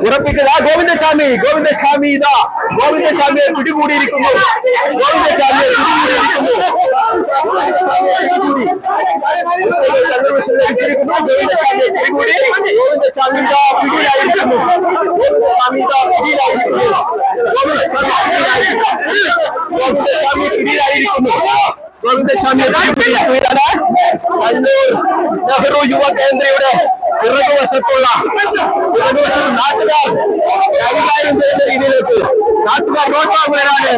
ഉറപ്പിക്കുക. ഗോവിന്ദസ്വാമിയെ പിടികൂടിയിരിക്കുന്നു. ഗോവിന്ദസ്വാമിയെ കണ്ണൂർ നെഹ്റു യുവ കേന്ദ്രയുടെ പിറകുവശത്തുള്ള നാട്ടുകാർ കൈകാര്യം ചെയ്യുന്ന രീതിയിലേക്ക് നാട്ടുകാർ രോഷാകുലരാണ്.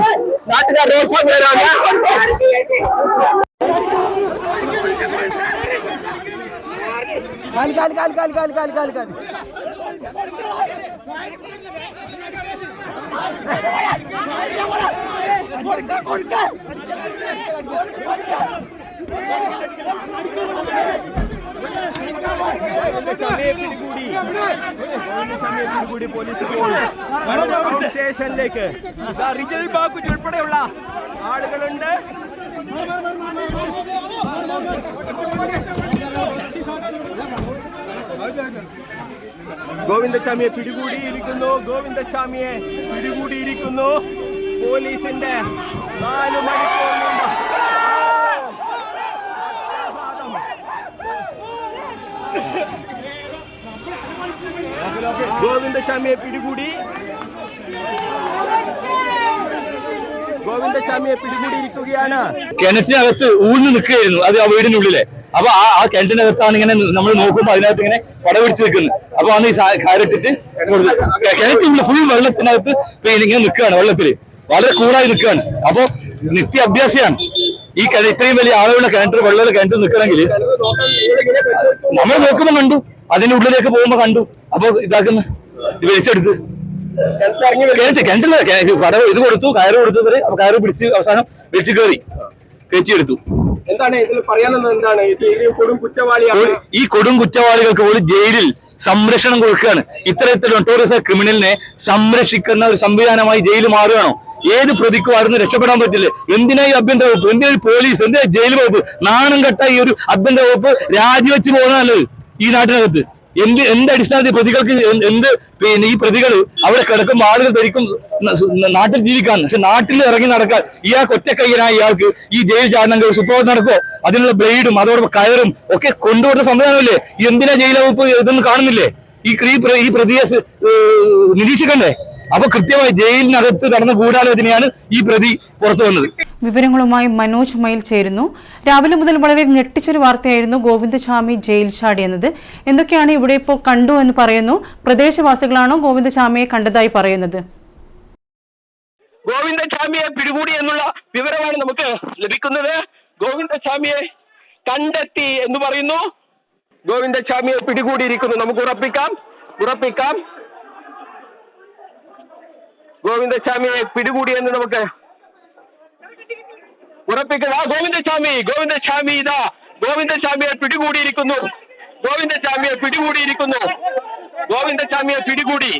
പോലീസ് സ്റ്റേഷനിലേക്ക് റിജൽ ബാബു ഉൾപ്പെടെയുള്ള ആളുകളുണ്ട്. ഗോവിന്ദസ്വാമിയെ പിടികൂടിയിരിക്കുന്നു. പോലീസിന്റെ 4 മണിക്കൂർ ഗോവിന്ദസ്വാമിയെ പിടികൂടിയിരിക്കുകയാണ്. കിണറ്റിനകത്ത് ഊഴ്ന്നു നിൽക്കുകയായിരുന്നു അത് ആ വീടിനുള്ളിലെ. അപ്പൊ ആ കിണറ്റിനകത്താണ് ഇങ്ങനെ നമ്മൾ നോക്കുമ്പോൾ അതിനകത്ത് ഇങ്ങനെ പട പിടിച്ച് നിൽക്കുന്നത്. അപ്പൊ അന്ന് ഈ കയറിട്ടിട്ട് കിണറ്റിനുള്ള ഫുൾ വെള്ളത്തിനകത്ത് ഇങ്ങനെ നിൽക്കുകയാണ്. വെള്ളത്തില് വളരെ കൂളായി നിൽക്കുകയാണ്. അപ്പൊ നിത്യ അഭ്യാസിയാണ് ഈ ഇത്രയും വലിയ ആളുകളുടെ വെള്ളമുള്ള കിണറ്റിൽ നിൽക്കണമെങ്കിൽ. നമ്മൾ നോക്കുമ്പോൾ കണ്ടു, അതിന്റെ ഉള്ളിലേക്ക് പോകുമ്പോ കണ്ടു. അപ്പൊ ഇതാക്കുന്ന വലിച്ചെടുത്ത് കിണറ്റില്ല ഇത് കൊടുത്തു, കയറ് കൊടുത്തവര്. അപ്പൊ കയറ് പിടിച്ച് അവസാനം വലിച്ചു കയറ്റിയെടുത്തു. എന്താണ് ഇതിൽ പറയാനുള്ളത്? എന്താണ് ഈ കൊടും കുറ്റവാളികൾക്ക് പോലും ജയിലിൽ സംരക്ഷണം കൊടുക്കുകയാണ്. ഇത്തരത്തിൽ നൊട്ടോറിയസ് ക്രിമിനലിനെ സംരക്ഷിക്കുന്ന ഒരു സംവിധാനമായി ജയിൽ മാറുകയാണോ? ഏത് പ്രതിക്കും അവിടുന്ന് രക്ഷപ്പെടാൻ പറ്റില്ല. എന്തിനാ ഈ ആഭ്യന്തര വകുപ്പ്, എന്തിനാ പോലീസ്, എന്തിനാ ജയിൽ വകുപ്പ്? നാണം കെട്ട ഈ ഒരു ആഭ്യന്തര വകുപ്പ് രാജിവെച്ച് പോകുന്നതല്ലത് ഈ നാട്ടിനകത്ത്. എന്ത് അടിസ്ഥാനത്തിൽ പ്രതികൾക്ക് ഈ പ്രതികൾ അവിടെ കിടക്കുമ്പോൾ ആളുകൾ ധരിക്കും നാട്ടിൽ ജീവിക്കാൻ. പക്ഷെ നാട്ടിൽ ഇറങ്ങി നടക്കാൻ ഇയാൾക്ക് ഒറ്റക്കയ്യനായ ഇയാൾക്ക് ഈ ജയിൽ ചാടണമെങ്കിൽ സുപ്രഭാതം നടക്കുമോ? അതിനുള്ള ബ്ലേഡും അതോടൊപ്പം കയറും ഒക്കെ കൊണ്ടുപോകുന്ന സംവിധാനമല്ലേ? എന്തിനാ ജയിൽ വകുപ്പ് ഇതൊന്നും കാണുന്നില്ലേ? ഈ പ്രതിയെ നിരീക്ഷിക്കണ്ടേ? അപ്പൊ കൃത്യമായി ജയിലിനകത്ത് നടന്ന ഗൂഢാലോചനയാണ് ഈ പ്രതി പുറത്തു വന്നത്. വിവരങ്ങളുമായി മനോജ് മയിൽ ചേരുന്നു. രാവിലെ മുതൽ വളരെ ഞെട്ടിച്ചൊരു വാർത്തയായിരുന്നു ഗോവിന്ദസ്വാമി ജയിൽ ചാടിയെന്നത്. എന്തൊക്കെയാണ് ഇവിടെ ഇപ്പോൾ കണ്ടു എന്ന് പറയുന്നു? പ്രദേശവാസികളാണോ ഗോവിന്ദസ്വാമിയെ കണ്ടതായി പറയുന്നത്? ഗോവിന്ദസ്വാമിയെ പിടികൂടി എന്നുള്ള വിവരമാണ് നമുക്ക് ലഭിക്കുന്നത്. ഗോവിന്ദസ്വാമിയെ കണ്ടെത്തി എന്ന് പറയുന്നു. ഗോവിന്ദസ്വാമിയെ പിടികൂടിയിരിക്കുന്നു. നമുക്ക് ഉറപ്പിക്കാം. ഗോവിന്ദസ്വാമിയെ പിടികൂടിയെന്ന് നമുക്ക് ഉറപ്പിക്കുക. ഗോവിന്ദസ്വാമിയെ പിടികൂടിയിരിക്കുന്നു. ഗോവിന്ദസ്വാമിയെ പിടികൂടി.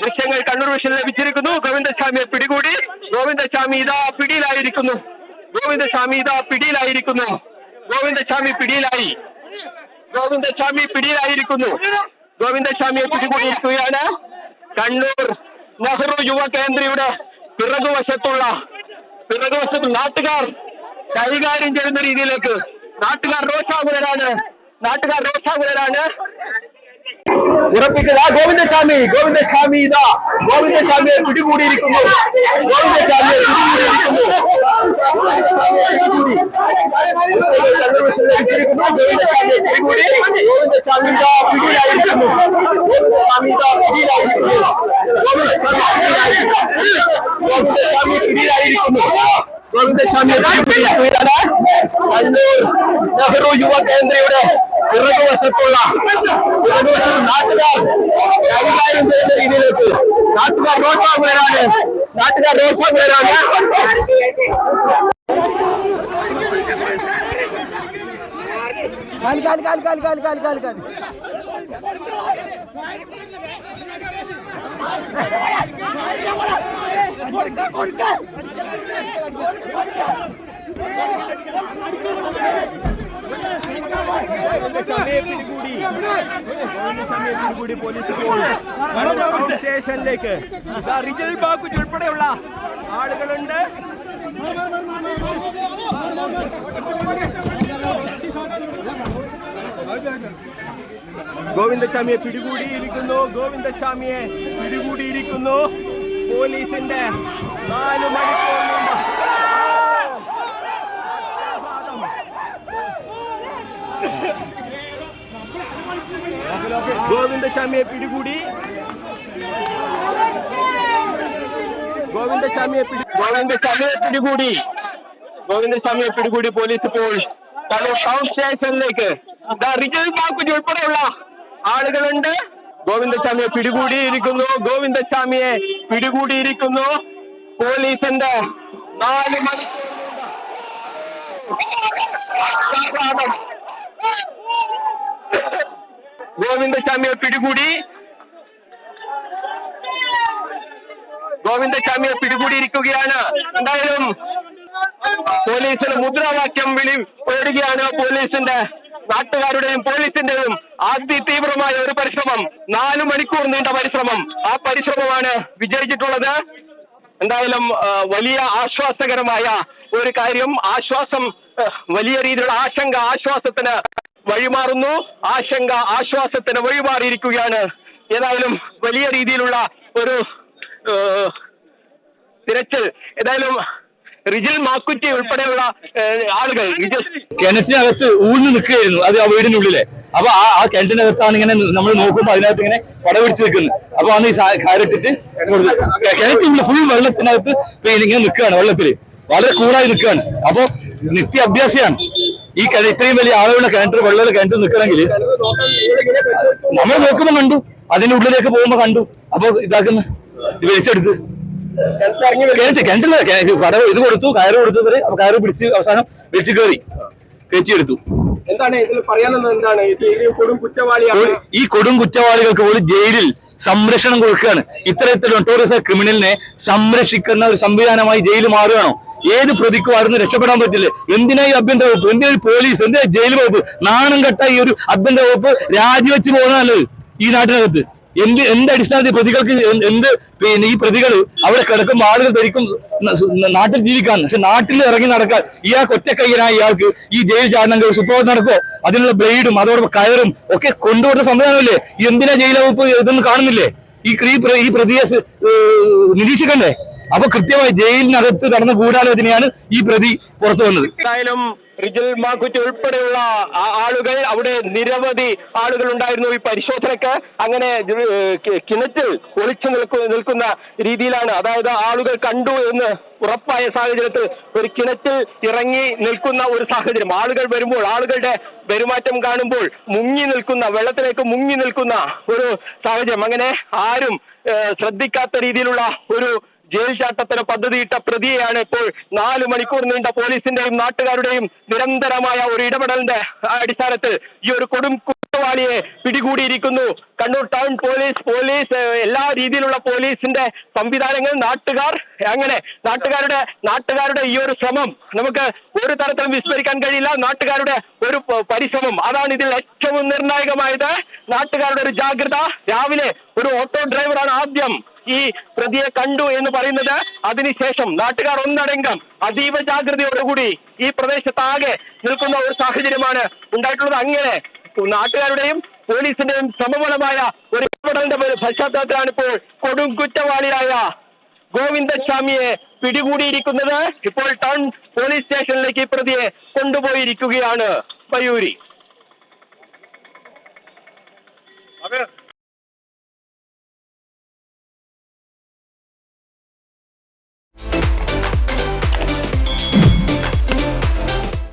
ദൃശ്യങ്ങൾ കണ്ണൂർ വിഷൻ ലഭിച്ചിരിക്കുന്നു. ഗോവിന്ദസ്വാമിയെ പിടികൂടി. ഗോവിന്ദസ്വാമി പിടിയിലായിരിക്കുന്നു. ഗോവിന്ദസ്വാമിയെ പിടികൂടിയിരിക്കുകയാണ്. കണ്ണൂർ നെഹ്റു യുവ കേന്ദ്രയുടെ പിറകുവശത്തുള്ള നാട്ടുകാർ കൈകാര്യം ചെയ്യുന്ന രീതിയിലേക്ക് നാട്ടുകാർ രോഷാകുലരാണ്. ഉറപ്പിക്കുക. ഗോവിന്ദസ്വാമിയെ പിടികൂടിയിരിക്കുന്നു. കണ്ണൂർ നെഹ്റു യുവ കേന്ദ്രയുടെ പിറകുവശത്തുള്ള നാട്ടുകാർ കൈകാര്യം ചെയ്യുന്ന രീതിയിലേക്ക് നാട്ടുകാർ രോഷാകുലരാണ്. ഗോവിന്ദസ്വാമിയെ പിടികൂടി പോലീസ് ഇപ്പോൾ സ്റ്റേഷനിലേക്ക് റിജൽ ബാബു ഉൾപ്പെടെയുള്ള ആളുകളുണ്ട്. ഗോവിന്ദസ്വാമിയെ പിടികൂടിയിരിക്കുന്നു. പോലീസിന്റെ 4 മണിക്കൂർ നീണ്ട ഗോവിന്ദസ്വാമിയെ പിടികൂടി പോലീസ് ഇപ്പോൾ കണ്ണൂർ ടൗൺ സ്റ്റേഷനിലേക്ക് റിജൽ ബാബു ഉൾപ്പെടെയുള്ള ആളുകളുണ്ട്. ഗോവിന്ദസ്വാമിയെ പിടികൂടിയിരിക്കുന്നു. പോലീസിന്റെ 4 മണിക്കൂർ ഗോവിന്ദസ്വാമിയെ പിടികൂടിയിരിക്കുകയാണ്. എന്തായാലും പോലീസിന് മുദ്രാവാക്യം വിളി ഓടുകയാണ്. പോലീസിന്റെ നാട്ടുകാരുടെയും പോലീസിന്റെയും അതിതീവ്രമായ ഒരു പരിശ്രമം, 4 മണിക്കൂർ നീണ്ട പരിശ്രമം. ആ പരിശ്രമമാണ് വിജയിച്ചിട്ടുള്ളത്. എന്തായാലും വലിയ ആശ്വാസകരമായ ഒരു കാര്യം. ആശ്വാസം, വലിയ രീതിയിലുള്ള ആശങ്ക ആശ്വാസത്തിന് വഴിമാറുന്നു. ആശ്വാസത്തിന് വഴിമാറിയിരിക്കുകയാണ്. ഏതായാലും വലിയ രീതിയിലുള്ള ഒരു തിരച്ചിൽ. ഏതായാലും റിജിൽ മാക്കുറ്റി ഉൾപ്പെടെയുള്ള ആളുകൾ കിണറ്റിനകത്ത് ഊഴ്ന്നു നിൽക്കുകയായിരുന്നു. അത് ആ വീടിനുള്ളിലെ. അപ്പൊ ആ കിണറ്റിനകത്താണ് ഇങ്ങനെ നമ്മൾ നോക്കുമ്പോൾ അതിനകത്ത് ഇങ്ങനെ പട പിടിച്ച് നിൽക്കുന്നത്. അപ്പൊ അന്ന് ഈ കയറിട്ടിട്ട് കിണറ്റിനുള്ള ഫുൾ വെള്ളത്തിനകത്ത് ഇങ്ങനെ നിൽക്കുകയാണ്. വെള്ളത്തില് വളരെ കൂളായി നിൽക്കുകയാണ്. അപ്പൊ നിത്യ അഭ്യാസിയാണ് ഈ ഇത്രയും വലിയ ആളുകളുടെ കിണറ്റ് വെള്ളമുള്ള കിണറ്റിൽ നിൽക്കണമെങ്കിൽ. നമ്മൾ നോക്കുമ്പോൾ കണ്ടു, അതിന്റെ ഉള്ളിലേക്ക് പോകുമ്പോ കണ്ടു. അപ്പൊ ഇതാക്കുന്ന വലിച്ചെടുത്ത് കിണറ്റില്ല ഇത് കൊടുത്തു, കയറ് കൊടുത്തവര് കയറ് പിടിച്ച് അവസാനം വലിച്ചു കയറ്റിയെടുത്തു. എന്താണ് ഇതിൽ പറയാനുള്ളത്? എന്താണ് ഈ കൊടും കുറ്റവാളികൾക്ക് പോലും ജയിലിൽ സംരക്ഷണം കൊടുക്കുകയാണ്. ഇത്തരത്തിൽ നൊട്ടോറിയസ് ക്രിമിനലിനെ സംരക്ഷിക്കുന്ന ഒരു സംവിധാനമായി ജയിൽ മാറുകയാണോ? ഏത് പ്രതിക്കും ആയിരുന്നു രക്ഷപ്പെടാൻ പറ്റില്ല. എന്തിനാ ഈ ആഭ്യന്തര വകുപ്പ്, എന്തിനാ പോലീസ്, എന്തിനാ ജയിൽ വകുപ്പ്? നാണം കെട്ട ഈ ഒരു ആഭ്യന്തര വകുപ്പ് രാജിവെച്ച് പോകുന്ന നല്ലത്. ഈ നാട്ടിനകത്ത് എന്ത് അടിസ്ഥാനത്തിൽ പ്രതികൾക്ക് ഈ പ്രതികൾ അവിടെ കിടക്കുമ്പോൾ ആളുകൾ ധരിക്കും നാട്ടിൽ ജീവിക്കാൻ. പക്ഷെ നാട്ടിൽ ഇറങ്ങി നടക്കാൻ ഇയാൾക്ക് ഒറ്റക്കയ്യനായ ഇയാൾക്ക് ഈ ജയിൽ ചാടനം സുപ്രഭാതം നടക്കോ? അതിനുള്ള ബ്ലേഡും അതോടൊപ്പം കയറും ഒക്കെ കൊണ്ടുപോകുന്ന സംവിധാനമല്ലേ? എന്തിനാ ജയിൽ വകുപ്പ് ഇതൊന്നും കാണുന്നില്ലേ? ഈ പ്രതിയെ നിരീക്ഷിക്കണ്ടേ? അപ്പൊ കൃത്യമായി ജയിലിനകത്ത് നടന്ന ഗൂഢാലോചനയാണ് ഈ പ്രതി പുറത്തു വന്നത്. എന്തായാലും റിജിൽ മാക്കുറ്റി ഉൾപ്പെടെയുള്ള ആളുകൾ, അവിടെ നിരവധി ആളുകൾ ഉണ്ടായിരുന്നു ഈ പരിശോധനക്ക്. അങ്ങനെ കിണറ്റിൽ ഒളിച്ചു നിൽക്കുന്ന രീതിയിലാണ്. അതായത് ആളുകൾ കണ്ടു എന്ന് ഉറപ്പായ സാഹചര്യത്തിൽ ഒരു കിണറ്റിൽ ഇറങ്ങി നിൽക്കുന്ന ഒരു സാഹചര്യം. ആളുകൾ വരുമ്പോൾ, ആളുകളുടെ പെരുമാറ്റം കാണുമ്പോൾ വെള്ളത്തിലേക്ക് മുങ്ങി നിൽക്കുന്ന ഒരു സാഹചര്യം. അങ്ങനെ ആരും ശ്രദ്ധിക്കാത്ത രീതിയിലുള്ള ഒരു ജയിൽ ചാട്ടത്തിന് പദ്ധതിയിട്ട പ്രതിയെയാണ് ഇപ്പോൾ 4 മണിക്കൂർ നീണ്ട പോലീസിന്റെയും നാട്ടുകാരുടെയും നിരന്തരമായ ഒരു ഇടപെടലിന്റെ അടിസ്ഥാനത്തിൽ ഈ ഒരു കൊടും കുറ്റവാളിയെ പിടികൂടിയിരിക്കുന്നു. കണ്ണൂർ ടൗൺ പോലീസ് എല്ലാ രീതിയിലുള്ള പോലീസിന്റെ സംവിധാനങ്ങൾ, നാട്ടുകാർ, അങ്ങനെ നാട്ടുകാരുടെ ഈ ഒരു ശ്രമം നമുക്ക് ഒരു തരത്തിലും വിസ്മരിക്കാൻ കഴിയില്ല. നാട്ടുകാരുടെ ഒരു പരിശ്രമം, അതാണ് ഇതിൽ ഏറ്റവും നിർണായകമായത്. നാട്ടുകാരുടെ ഒരു ജാഗ്രത. രാവിലെ ഒരു ഓട്ടോ ഡ്രൈവറാണ് ആദ്യം ഈ പ്രതിയെ കണ്ടു എന്ന് പറയുന്നത്. അതിനുശേഷം നാട്ടുകാർ ഒന്നടങ്കം അതീവ ജാഗ്രതയോടുകൂടി ഈ പ്രദേശത്താകെ നിൽക്കുന്ന ഒരു സാഹചര്യമാണ് ഉണ്ടായിട്ടുള്ളത്. അങ്ങനെ നാട്ടുകാരുടെയും പോലീസിന്റെയും സമബലമായ ഒരു ഇടപെടലിന്റെ പശ്ചാത്തലത്തിലാണ് ഇപ്പോൾ കൊടും കുറ്റവാളിയായ ഗോവിന്ദസ്വാമിയെ പിടികൂടിയിരിക്കുന്നത്. ഇപ്പോൾ ടൗൺ പോലീസ് സ്റ്റേഷനിലേക്ക് ഈ പ്രതിയെ കൊണ്ടുപോയിരിക്കുകയാണ്. മയൂരി.